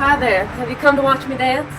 Hi there. Have you come to watch me dance?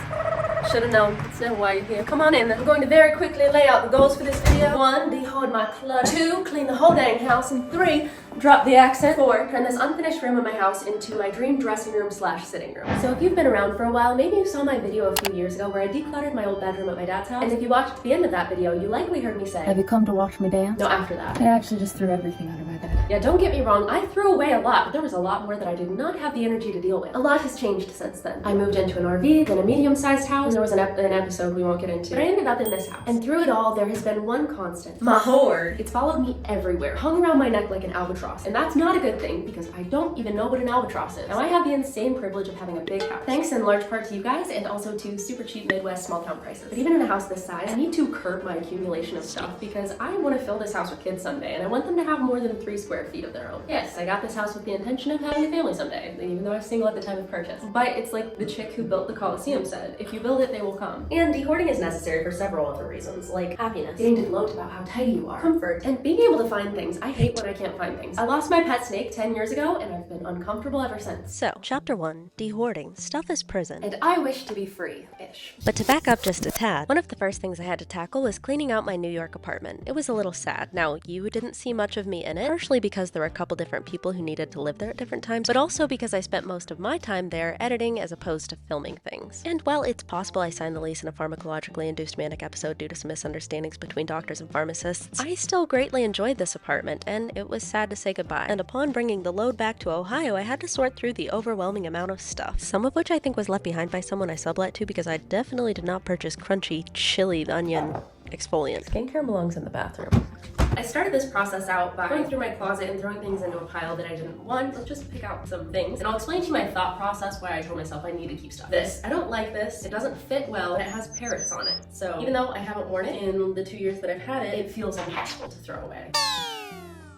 Should have known. That's never why you're here. Come on in. I'm going to very quickly lay out the goals for this video. 1, dehoard my clutter. 2, clean the whole dang house. And 3, drop the accent. 4, turn this unfinished room in my house into my dream dressing room / sitting room. So if you've been around for a while, maybe you saw my video a few years ago where I decluttered my old bedroom at my dad's house. And if you watched the end of that video, you likely heard me say, have you come to watch me dance? No, after that. I actually just threw everything under my bed. Yeah, don't get me wrong, I threw away a lot, but there was a lot more that I did not have the energy to deal with. A lot has changed since then. I moved into an RV, then a medium-sized house, and there was an episode we won't get into. But I ended up in this house. And through it all, there has been one constant. My hoard. It's followed me everywhere, hung around my neck like an albatross. And that's not a good thing, because I don't even know what an albatross is. Now I have the insane privilege of having a big house, thanks in large part to you guys, and also to super cheap Midwest small town prices. But even in a house this size, I need to curb my accumulation of stuff, because I want to fill this house with kids someday, and I want them to have more than 3 square feet of their own. Yes, I got this house with the intention of having a family someday, even though I was single at the time of purchase. But it's like the chick who built the Colosseum said, if you build it, they will come. And dehoarding is necessary for several other reasons, like happiness, getting to gloat about how tidy you are, comfort, and being able to find things. I hate when I can't find things. I lost my pet snake 10 years ago, and I've been uncomfortable ever since. So, Chapter 1, Dehoarding. Stuff is prison. And I wish to be free-ish. But to back up just a tad, one of the first things I had to tackle was cleaning out my New York apartment. It was a little sad. Now, you didn't see much of me in it, partially because there were a couple different people who needed to live there at different times, but also because I spent most of my time there editing as opposed to filming things. And while it's possible I signed the lease in a pharmacologically induced manic episode due to some misunderstandings between doctors and pharmacists, I still greatly enjoyed this apartment, and it was sad to say goodbye. And upon bringing the load back to Ohio, I had to sort through the overwhelming amount of stuff, some of which I think was left behind by someone I sublet to because I definitely did not purchase crunchy, chili onion exfoliant. Skincare belongs in the bathroom. I started this process out by going through my closet and throwing things into a pile that I didn't want. Let's just pick out some things. And I'll explain to you my thought process why I told myself I need to keep stuff. This, I don't like this. It doesn't fit well, and it has parrots on it. So even though I haven't worn it in the 2 years that I've had it, it feels impossible to throw away.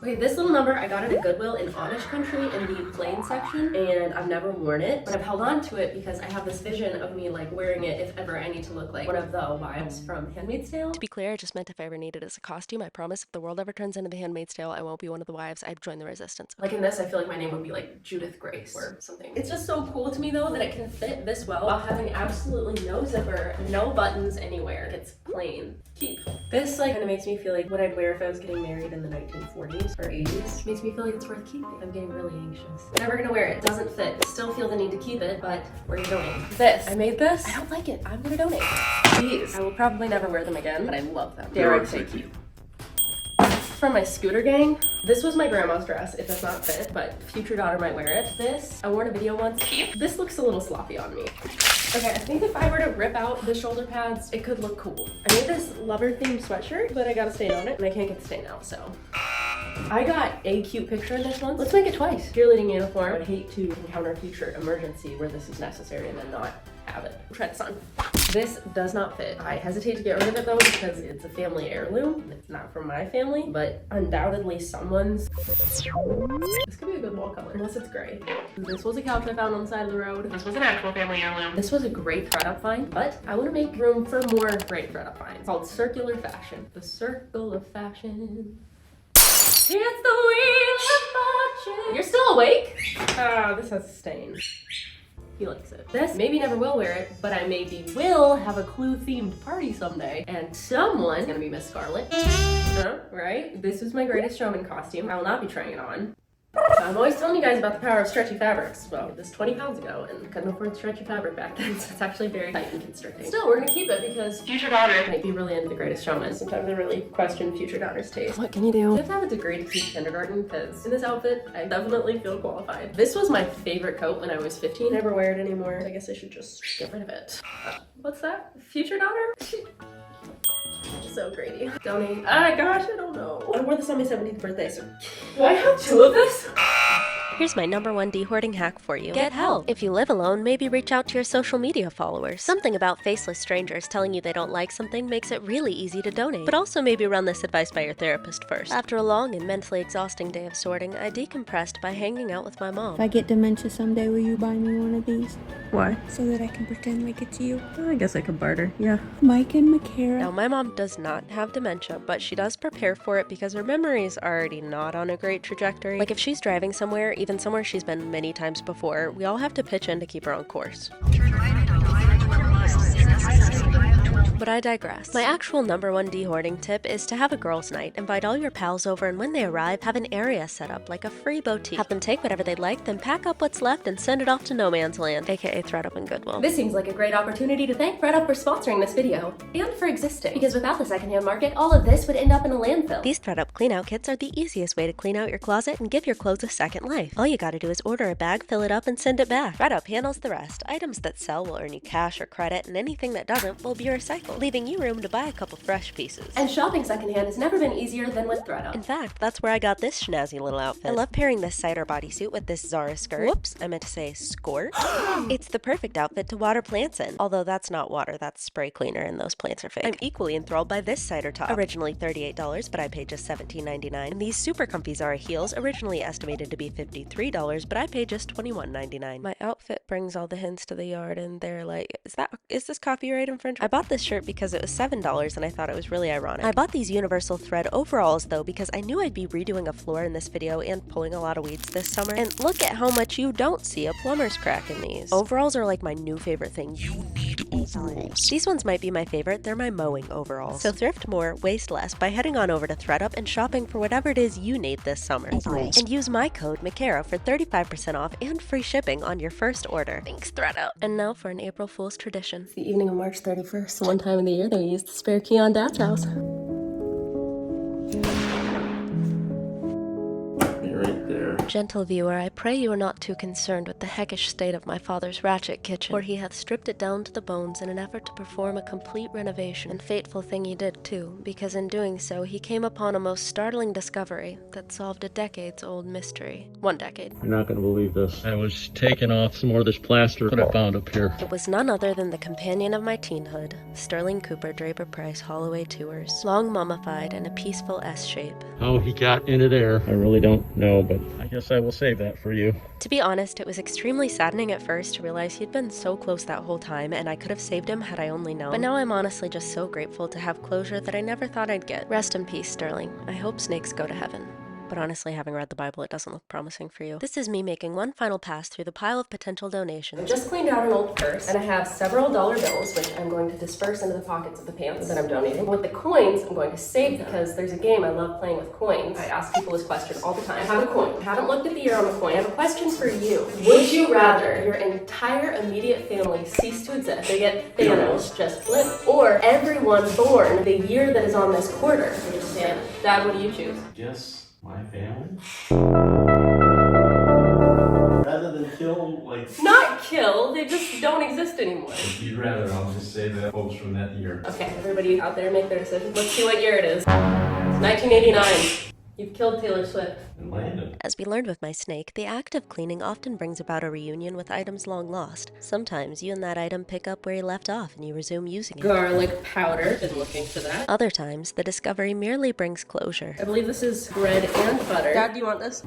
Okay, this little number I got it at Goodwill in Amish country in the plain section, and I've never worn it, but I've held on to it because I have this vision of me like wearing it if ever I need to look like one of the wives from Handmaid's Tale. To be clear, I just meant if I ever needed it as a costume. I promise if the world ever turns into the Handmaid's Tale, I won't be one of the wives. I'd join the resistance. Like in this, I feel like my name would be like Judith Grace or something. It's just so cool to me though that it can fit this well while having absolutely no zipper, no buttons anywhere. It's plain. Keep. This like kind of makes me feel like what I'd wear if I was getting married in the 1940s or 80s. Makes me feel like it's worth keeping. I'm getting really anxious. Never gonna wear it. Doesn't fit. Still feel the need to keep it, but we're gonna donate. This. I made this. I don't like it. I'm gonna donate. These. I will probably never wear them again, but I love them. Dare I say keep. From my scooter gang. This was my grandma's dress. It does not fit, but future daughter might wear it. This, I wore in a video once. This looks a little sloppy on me. Okay, I think if I were to rip out the shoulder pads, it could look cool. I made this lover-themed sweatshirt, but I got a stain on it, and I can't get the stain out, so. I got a cute picture of this once. Let's make it twice. Cheerleading uniform. I would hate to encounter a future emergency where this is necessary and then not have it. Try this on. This does not fit. I hesitate to get rid of it though because it's a family heirloom. It's not from my family, but undoubtedly someone's. This could be a good wall color, unless it's gray. This was a couch I found on the side of the road. This was an actual family heirloom. This was a great thread up find, but I want to make room for more great thread up finds. It's called circular fashion. The circle of fashion. It's the wheel of fortune. You're still awake? Ah, this has a stain. He likes it. This maybe never will wear it, but I maybe will have a Clue themed party someday, and someone's gonna be Miss Scarlet. Right? This is my Greatest Showman costume. I will not be trying it on. I'm always telling you guys about the power of stretchy fabrics. Well, this 20 pounds ago and couldn't afford stretchy fabric back then, so it's actually very tight and constricting. Still, we're gonna keep it because future daughter might be really into the Greatest Showman. Sometimes I really question future daughter's taste. What can you do? You have to have a degree to teach kindergarten because in this outfit, I definitely feel qualified. This was my favorite coat when I was 15. Never wear it anymore. I guess I should just get rid of it. What's that? Future daughter? So greedy. Donate. Ah, gosh, I don't know. I wore this on my 17th birthday, so. Do I have 2 of this? Here's my #1 dehoarding hack for you. Get help. If you live alone, maybe reach out to your social media followers. Something about faceless strangers telling you they don't like something makes it really easy to donate. But also maybe run this advice by your therapist first. After a long and mentally exhausting day of sorting, I decompressed by hanging out with my mom. If I get dementia someday, will you buy me one of these? Why? So that I can pretend like it's you. I guess I could barter, yeah. Mike and Micarah. Now, my mom does not have dementia, but she does prepare for it because her memory is already not on a great trajectory. Like if she's driving somewhere, even somewhere she's been many times before, we all have to pitch in to keep her on course. But I digress. My actual #1 de-hoarding tip is to have a girls' night. Invite all your pals over, and when they arrive, have an area set up like a free boutique. Have them take whatever they'd like, then pack up what's left and send it off to no man's land, aka ThredUp and Goodwill. This seems like a great opportunity to thank ThredUp for sponsoring this video, and for existing, because without the secondhand market, all of this would end up in a landfill. These ThredUp clean-out kits are the easiest way to clean out your closet and give your clothes a second life. All you gotta do is order a bag, fill it up, and send it back. ThredUp handles the rest. Items that sell will earn you cash or credit, and anything that doesn't will be recycled, leaving you room to buy a couple fresh pieces. And shopping secondhand has never been easier than with ThredUp. In fact, that's where I got this snazzy little outfit. I love pairing this cider bodysuit with this Zara skirt. Whoops, I meant to say skirt. It's the perfect outfit to water plants in. Although that's not water, that's spray cleaner, and those plants are fake. I'm equally enthralled by this cider top. Originally $38, but I paid just $17.99. And these super comfy Zara heels, originally estimated to be $53, but I paid just $21.99. My outfit brings all the hints to the yard, and they're like, is this copyright infringement? I bought this shirt because it was $7 and I thought it was really ironic. I bought these universal thread overalls though because I knew I'd be redoing a floor in this video and pulling a lot of weeds this summer. And look at how much you don't see a plumber's crack in these. Overalls are like my new favorite thing. You need overalls. These ones might be my favorite. They're my mowing overalls. So thrift more, waste less by heading on over to ThredUp and shopping for whatever it is you need this summer. Overalls. And use my code Micarah for 35% off and free shipping on your first order. Thanks ThredUp. And now for an April Fool's tradition. It's the evening of March 31st, the one time of the year that we use the spare key on Dad's house. Right there. Gentle viewer, I pray you are not too concerned with the heckish state of my father's ratchet kitchen, for he hath stripped it down to the bones in an effort to perform a complete renovation. And fateful thing he did too, because in doing so he came upon a most startling discovery that solved a decades-old mystery. 1 decade. You're not going to believe this. I was taking off some more of this plaster that I found up here. It was none other than the companion of my teenhood, Sterling Cooper Draper Price Holloway Tewers, long mummified in a peaceful S shape. How he got into there, I really don't know, but I guess I will save that for you. To be honest, it was extremely saddening at first to realize he'd been so close that whole time and I could have saved him had I only known. But now I'm honestly just so grateful to have closure that I never thought I'd get. Rest in peace, Sterling. I hope snakes go to heaven. But honestly, having read the Bible, it doesn't look promising for you. This is me making one final pass through the pile of potential donations. I just cleaned out an old purse, and I have several dollar bills, which I'm going to disperse into the pockets of the pants that I'm donating. With the coins, I'm going to save because there's a game I love playing with coins. I ask people this question all the time. I have a coin. I haven't looked at the year on the coin. I have a question for you. Would you rather your entire immediate family cease to exist? They get Thanos, just flip, or everyone born the year that is on this quarter, which is Santa? Dad, what do you choose? Yes. My family? Rather than kill, like... Not kill, they just don't exist anymore. If you'd rather, I'll just say the folks from that year. Okay, everybody out there make their decision. Let's see what year it is. 1989. You've killed Taylor Swift. And Landon. As we learned with my snake, the act of cleaning often brings about a reunion with items long lost. Sometimes you and that item pick up where you left off and you resume using it. Garlic powder. Been looking for that. Other times, the discovery merely brings closure. I believe this is bread and butter. Dad, do you want this?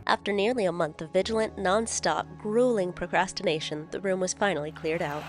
After nearly a month of vigilant, non-stop, grueling procrastination, the room was finally cleared out.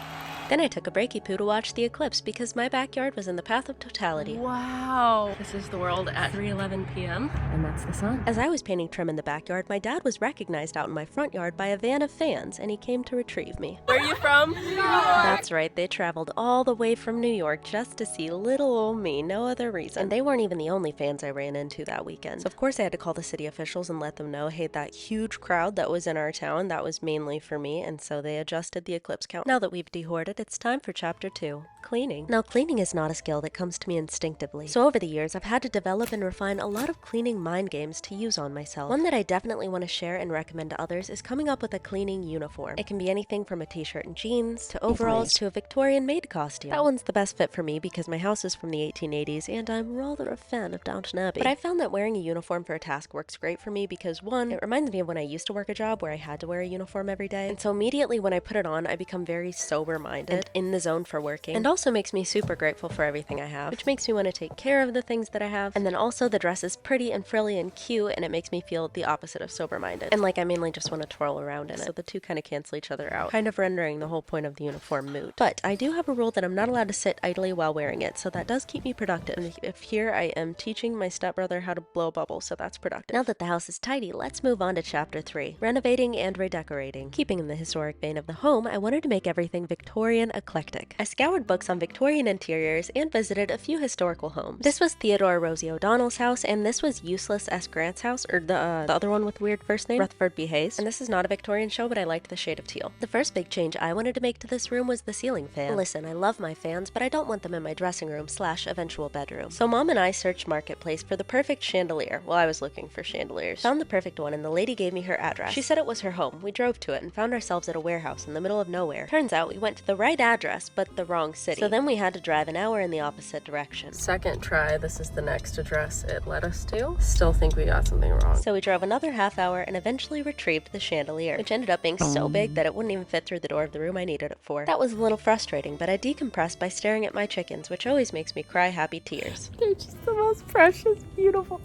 Then I took a breaky poo to watch the eclipse because my backyard was in the path of totality. Wow. This is the world at 3:11 p.m. and that's the sun. As I was painting trim in the backyard, my dad was recognized out in my front yard by a van of fans, and he came to retrieve me. Where are you from? New York. That's right, they traveled all the way from New York just to see little old me, no other reason. And they weren't even the only fans I ran into that weekend. So of course I had to call the city officials and let them know, hey, that huge crowd that was in our town, that was mainly for me, and so they adjusted the eclipse count. Now that we've dehoarded, it's time for chapter 2. Cleaning. Now, cleaning is not a skill that comes to me instinctively. So over the years, I've had to develop and refine a lot of cleaning mind games to use on myself. One that I definitely want to share and recommend to others is coming up with a cleaning uniform. It can be anything from a t-shirt and jeans, to overalls, to a Victorian maid costume. That one's the best fit for me because my house is from the 1880s and I'm rather a fan of Downton Abbey. But I found that wearing a uniform for a task works great for me because, one, it reminds me of when I used to work a job where I had to wear a uniform every day, and so immediately when I put it on, I become very sober-minded. sober-minded, and in the zone for working, and also makes me super grateful for everything I have, which makes me want to take care of the things that I have. And then also the dress is pretty and frilly and cute, and it makes me feel the opposite of sober-minded. And like I mainly just want to twirl around in it, so the two kind of cancel each other out, kind of rendering the whole point of the uniform moot. But I do have a rule that I'm not allowed to sit idly while wearing it, so that does keep me productive. And if here I am teaching my stepbrother how to blow bubbles, so that's productive. Now that the house is tidy, let's move on to chapter 3, renovating and redecorating. Keeping in the historic vein of the home, I wanted to make everything Victorian eclectic. I scoured books on Victorian interiors and visited a few historical homes. This was Theodore Rosie O'Donnell's house, and this was Useless S. Grant's house, or the other one with weird first name, Rutherford B. Hayes. And this is not a Victorian show, but I liked the shade of teal. The first big change I wanted to make to this room was the ceiling fan. Listen, I love my fans, but I don't want them in my dressing room / eventual bedroom. So Mom and I searched Marketplace for the perfect chandelier. Well, I was looking for chandeliers. Found the perfect one, and the lady gave me her address. She said it was her home. We drove to it and found ourselves at a warehouse in the middle of nowhere. Turns out we went to the right address, but the wrong city. So then we had to drive an hour in the opposite direction. Second try, this is the next address it led us to. Still think we got something wrong. So we drove another half hour and eventually retrieved the chandelier, which ended up being so big that it wouldn't even fit through the door of the room I needed it for. That was a little frustrating, but I decompressed by staring at my chickens, which always makes me cry happy tears. They're just the most precious, beautiful.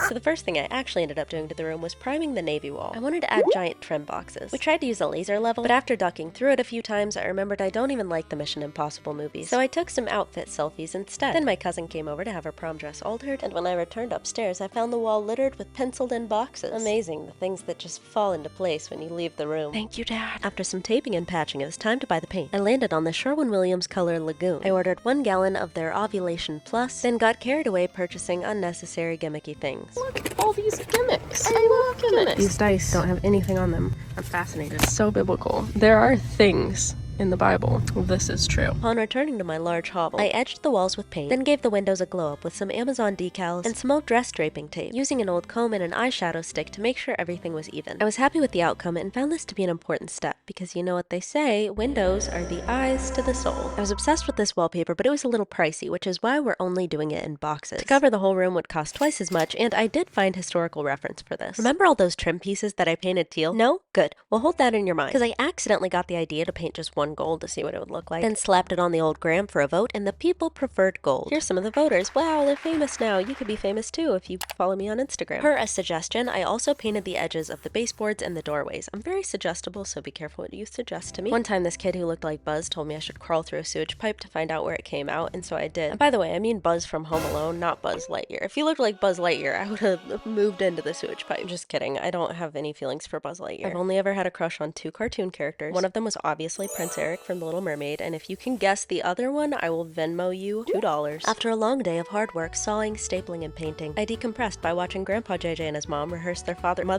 So the first thing I actually ended up doing to the room was priming the navy wall. I wanted to add giant trim boxes. We tried to use a laser level, but after ducking through it a few times, I remembered I don't even like the Mission Impossible movies. So I took some outfit selfies instead. Then my cousin came over to have her prom dress altered, and when I returned upstairs, I found the wall littered with penciled-in boxes. Amazing, the things that just fall into place when you leave the room. Thank you, Dad. After some taping and patching, it was time to buy the paint. I landed on the Sherwin-Williams color Lagoon. I ordered 1 gallon of their Ovulation Plus, then got carried away purchasing unnecessary gimmicky things. Look, all these gimmicks. I love gimmicks. These dice don't have anything on them. I'm fascinated. So biblical. There are things in the Bible. This is true. Upon returning to my large hovel, I edged the walls with paint, then gave the windows a glow-up with some Amazon decals and some old dress draping tape, using an old comb and an eyeshadow stick to make sure everything was even. I was happy with the outcome and found this to be an important step, because you know what they say, windows are the eyes to the soul. I was obsessed with this wallpaper, but it was a little pricey, which is why we're only doing it in boxes. To cover the whole room would cost twice as much, and I did find historical reference for this. Remember all those trim pieces that I painted teal? No? Good. Well, hold that in your mind, because I accidentally got the idea to paint just one gold to see what it would look like, then slapped it on the old gram for a vote, and the people preferred gold. Here's some of the voters. Wow, they're famous now. You could be famous too if you follow me on Instagram. Per a suggestion, I also painted the edges of the baseboards and the doorways. I'm very suggestible, so be careful what you suggest to me. One time this kid who looked like Buzz told me I should crawl through a sewage pipe to find out where it came out, and so I did. And by the way, I mean Buzz from Home Alone, not Buzz Lightyear. If he looked like Buzz Lightyear, I would have moved into the sewage pipe. Just kidding. I don't have any feelings for Buzz Lightyear. I've only ever had a crush on 2 cartoon characters. One of them was obviously Prince Eric from The Little Mermaid, and if you can guess the other one, I will Venmo you $2. After a long day of hard work, sawing, stapling, and painting, I decompressed by watching Grandpa JJ and his mom rehearse their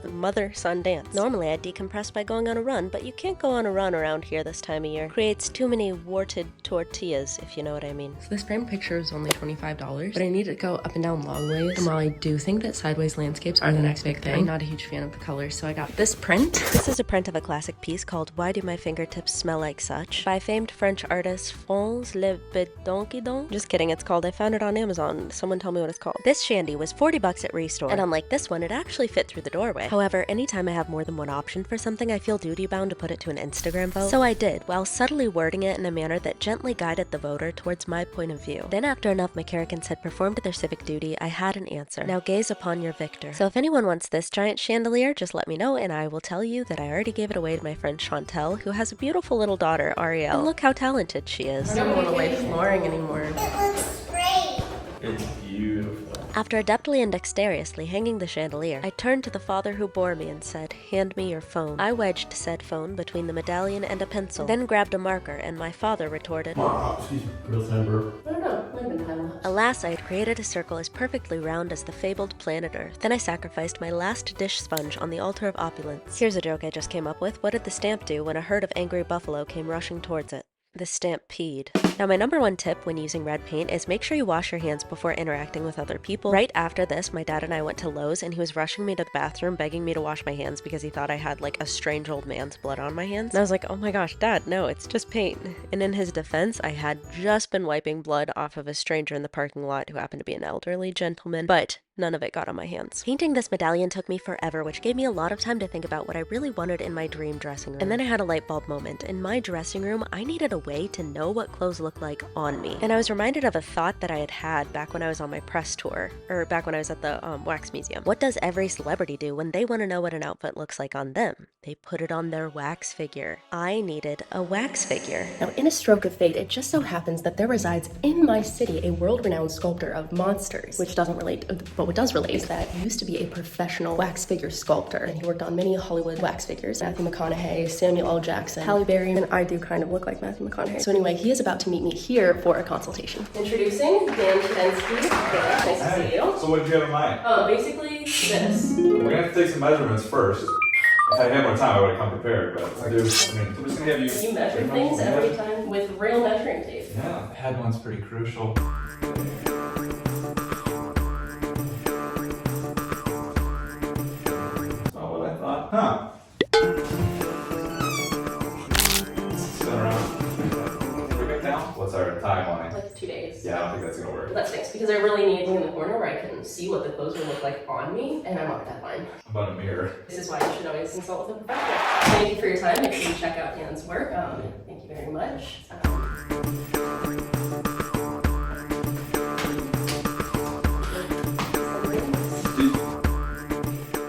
mother-son dance. Normally, I'd decompress by going on a run, but you can't go on a run around here this time of year. Creates too many warted tortillas, if you know what I mean. So this framed picture is only $25, but I need it to go up and down long ways. And while I do think that sideways landscapes are the next big thing, I'm not a huge fan of the colors, so I got this print. This is a print of a classic piece called Why Do My Fingertips Smell Like Such? By famed French artist Franz Le Bedonquidon. Just kidding, it's called. I found it on Amazon. Someone tell me what it's called. This shandy was $40 at Restore, and unlike this one, it actually fit through the doorway. However, anytime I have more than one option for something, I feel duty-bound to put it to an Instagram vote. So I did, while subtly wording it in a manner that gently guided the voter towards my point of view. Then after enough Micarahans had performed their civic duty, I had an answer. Now gaze upon your victor. So if anyone wants this giant chandelier, just let me know, and I will tell you that I already gave it away to my friend Chantel, who has a beautiful little daughter, Ariel. And look how talented she is. I don't want to lay flooring anymore. It's beautiful. After adeptly and dexterously hanging the chandelier, I turned to the father who bore me and said, "Hand me your phone." I wedged said phone between the medallion and a pencil, then grabbed a marker, and my father retorted, Real timber. I don't know. Might have been time. Alas, I had created a circle as perfectly round as the fabled planet Earth. Then I sacrificed my last dish sponge on the altar of opulence. Here's a joke I just came up with. What did the stamp do when a herd of angry buffalo came rushing towards it? The stamp peed. Now my number one tip when using red paint is make sure you wash your hands before interacting with other people. Right after this, my dad and I went to Lowe's and he was rushing me to the bathroom begging me to wash my hands because he thought I had like a strange old man's blood on my hands. And I was like, oh my gosh, Dad, no, it's just paint. And in his defense, I had just been wiping blood off of a stranger in the parking lot who happened to be an elderly gentleman. But none of it got on my hands. Painting this medallion took me forever, which gave me a lot of time to think about what I really wanted in my dream dressing room. And then I had a light bulb moment. In my dressing room, I needed a way to know what clothes looked like on me. And I was reminded of a thought that I had back when I was on my press tour, or back when I was at the wax museum. What does every celebrity do when they want to know what an outfit looks like on them? They put it on their wax figure. I needed a wax figure. Now, in a stroke of fate, it just so happens that there resides in my city a world-renowned sculptor of monsters, which doesn't relate, but what does relate is that he used to be a professional wax figure sculptor, and he worked on many Hollywood wax figures. Matthew McConaughey, Samuel L. Jackson, Halle Berry, and I do kind of look like Matthew McConaughey. So anyway, he is about to meet me here for a consultation. Introducing Dan Chudensky. Nice to see you. So what did you have in mind? Basically this. We're gonna have to take some measurements first. If I had more time, I would have come prepared, but we're just gonna have you... You measure things every time with real measuring tape. Yeah, the head one's pretty crucial. Huh. Spin around. Bring it down. What's our timeline? Like 2 days. Yeah, I don't think that's gonna work. That stinks because I really need something in the corner where I can see what the clothes will look like on me, and I'm on a deadline. How about a mirror? This is why you should always consult with a professional. Thank you for your time. Make sure you check out Dan's work. Thank you very much.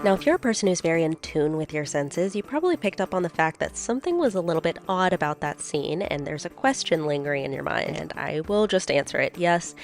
Now, if you're a person who's very in tune with your senses, you probably picked up on the fact that something was a little bit odd about that scene, and there's a question lingering in your mind, and I will just answer it. Yes,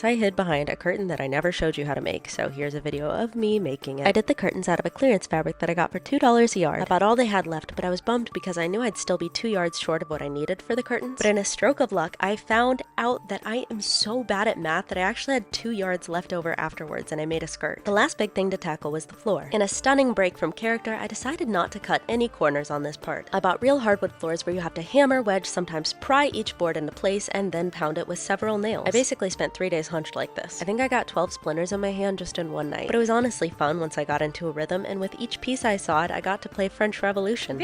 I hid behind a curtain that I never showed you how to make, so here's a video of me making it. I did the curtains out of a clearance fabric that I got for $2 a yard. About all they had left, but I was bummed because I knew I'd still be 2 yards short of what I needed for the curtains. But in a stroke of luck, I found out that I am so bad at math that I actually had 2 yards left over afterwards, and I made a skirt. The last big thing to tackle was the floor. In a stunning break from character, I decided not to cut any corners on this part. I bought real hardwood floors where you have to hammer, wedge, sometimes pry each board into place, and then pound it with several nails. I basically spent 3 days hunched like this. I think I got 12 splinters in my hand just in one night. But it was honestly fun once I got into a rhythm, and with each piece I sawed, I got to play French Revolution.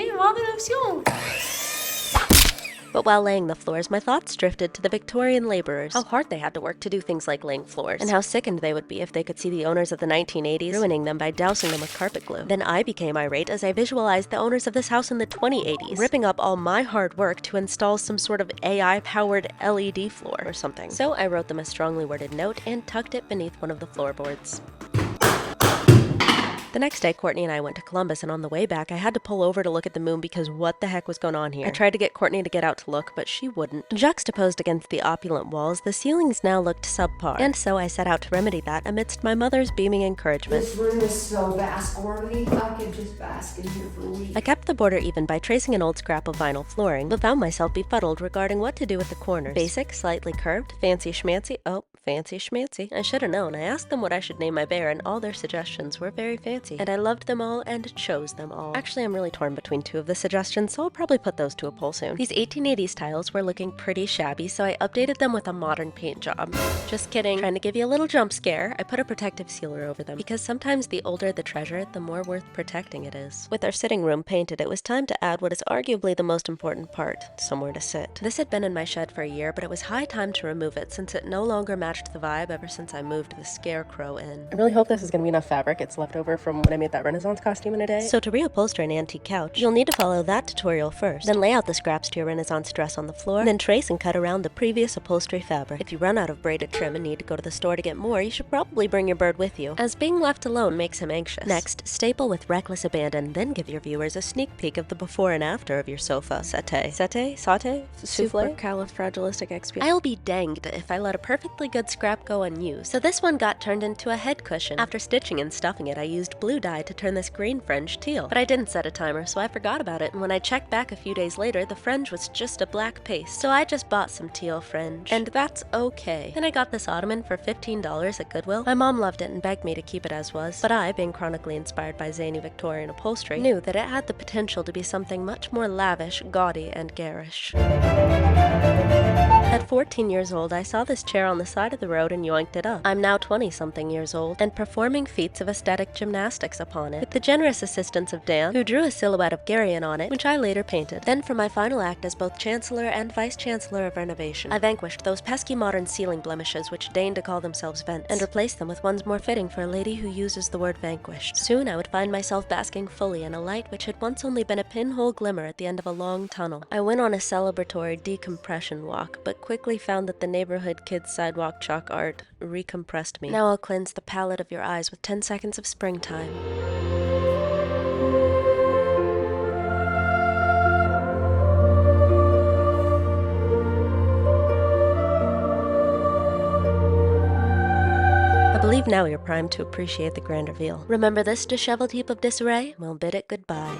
But while laying the floors, my thoughts drifted to the Victorian laborers, how hard they had to work to do things like laying floors, and how sickened they would be if they could see the owners of the 1980s ruining them by dousing them with carpet glue. Then I became irate as I visualized the owners of this house in the 2080s, ripping up all my hard work to install some sort of AI-powered LED floor or something. So I wrote them a strongly worded note and tucked it beneath one of the floorboards. The next day, Courtney and I went to Columbus, and on the way back, I had to pull over to look at the moon because what the heck was going on here? I tried to get Courtney to get out to look, but she wouldn't. Juxtaposed against the opulent walls, the ceilings now looked subpar, and so I set out to remedy that amidst my mother's beaming encouragement. This room is so bask-worthy. I could just bask in here for weeks. I kept the border even by tracing an old scrap of vinyl flooring, but found myself befuddled regarding what to do with the corners. Basic, slightly curved, fancy schmancy. Oh, fancy schmancy. I should have known. I asked them what I should name my bear, and all their suggestions were very fancy. And I loved them all and chose them all. Actually, I'm really torn between two of the suggestions, so I'll probably put those to a poll soon. These 1880s tiles were looking pretty shabby, so I updated them with a modern paint job. Just kidding. Trying to give you a little jump scare, I put a protective sealer over them, because sometimes the older the treasure, the more worth protecting it is. With our sitting room painted, it was time to add what is arguably the most important part, somewhere to sit. This had been in my shed for a year, but it was high time to remove it since it no longer matched the vibe ever since I moved the scarecrow in. I really hope this is going to be enough fabric. It's left over from when I made that Renaissance costume in a day. So to reupholster an antique couch, you'll need to follow that tutorial first, then lay out the scraps to your Renaissance dress on the floor, and then trace and cut around the previous upholstery fabric. If you run out of braided trim and need to go to the store to get more, you should probably bring your bird with you, as being left alone makes him anxious. Next, staple with reckless abandon, then give your viewers a sneak peek of the before and after of your sofa. Saute, souffle, supercalifragilisticexpialidocious. I'll be danged if I let a perfectly good scrap go unused. So this one got turned into a head cushion. After stitching and stuffing it, I used blue dye to turn this green fringe teal. But I didn't set a timer, so I forgot about it, and when I checked back a few days later, the fringe was just a black paste. So I just bought some teal fringe. And that's okay. Then I got this ottoman for $15 at Goodwill. My mom loved it and begged me to keep it as was, but I, being chronically inspired by zany Victorian upholstery, knew that it had the potential to be something much more lavish, gaudy, and garish. At 14 years old, I saw this chair on the side of the road and yoinked it up. I'm now 20-something years old and performing feats of aesthetic gymnastics upon it, with the generous assistance of Dan, who drew a silhouette of Garyon on it, which I later painted. Then for my final act as both Chancellor and Vice Chancellor of Renovation, I vanquished those pesky modern ceiling blemishes which deign to call themselves vents, and replaced them with ones more fitting for a lady who uses the word vanquished. Soon I would find myself basking fully in a light which had once only been a pinhole glimmer at the end of a long tunnel. I went on a celebratory decompression walk, but quickly found that the neighborhood kids' sidewalk chalk art recompressed me. Now I'll cleanse the palette of your eyes with 10 seconds of springtime. I believe now you're primed to appreciate the grand reveal. Remember this disheveled heap of disarray? We'll bid it goodbye.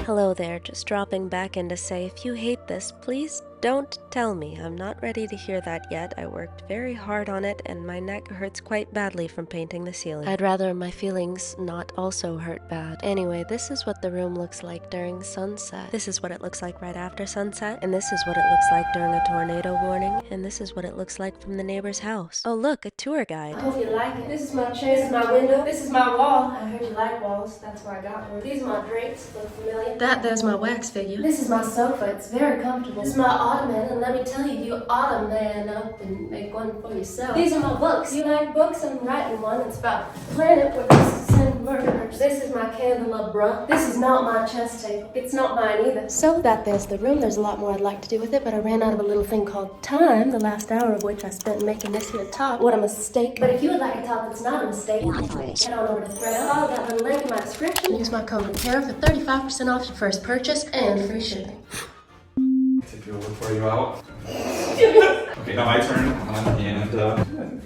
Hello there, just dropping back in to say if you hate this, please don't tell me. I'm not ready to hear that yet. I worked very hard on it and my neck hurts quite badly from painting the ceiling. I'd rather my feelings not also hurt bad. Anyway, this is what the room looks like during sunset. This is what it looks like right after sunset. And this is what it looks like during a tornado warning. And this is what it looks like from the neighbor's house. Oh look, a tour guide. I hope you like it. This is my chair, this is my window, this is my wall. I heard you like walls, that's where I got one. These are my drapes, look familiar. There's my wax figure. This is my sofa, it's very comfortable. This is my ottoman, and let me tell you, you ought to man up and make one for yourself. These are my books. You like books? I'm writing one. It's about planet where this and murders. This is my candela, bruh. This is not my chess table. It's not mine either. So there's the room. There's a lot more I'd like to do with it, but I ran out of a little thing called time, the last hour of which I spent making this here top. What a mistake. But if you would like a top that's not a mistake, head on over to Thread. I'll have that link in my description. Use my code Micarah for 35% off your first purchase and free shipping. Take you over for you out. Okay, now my turn. And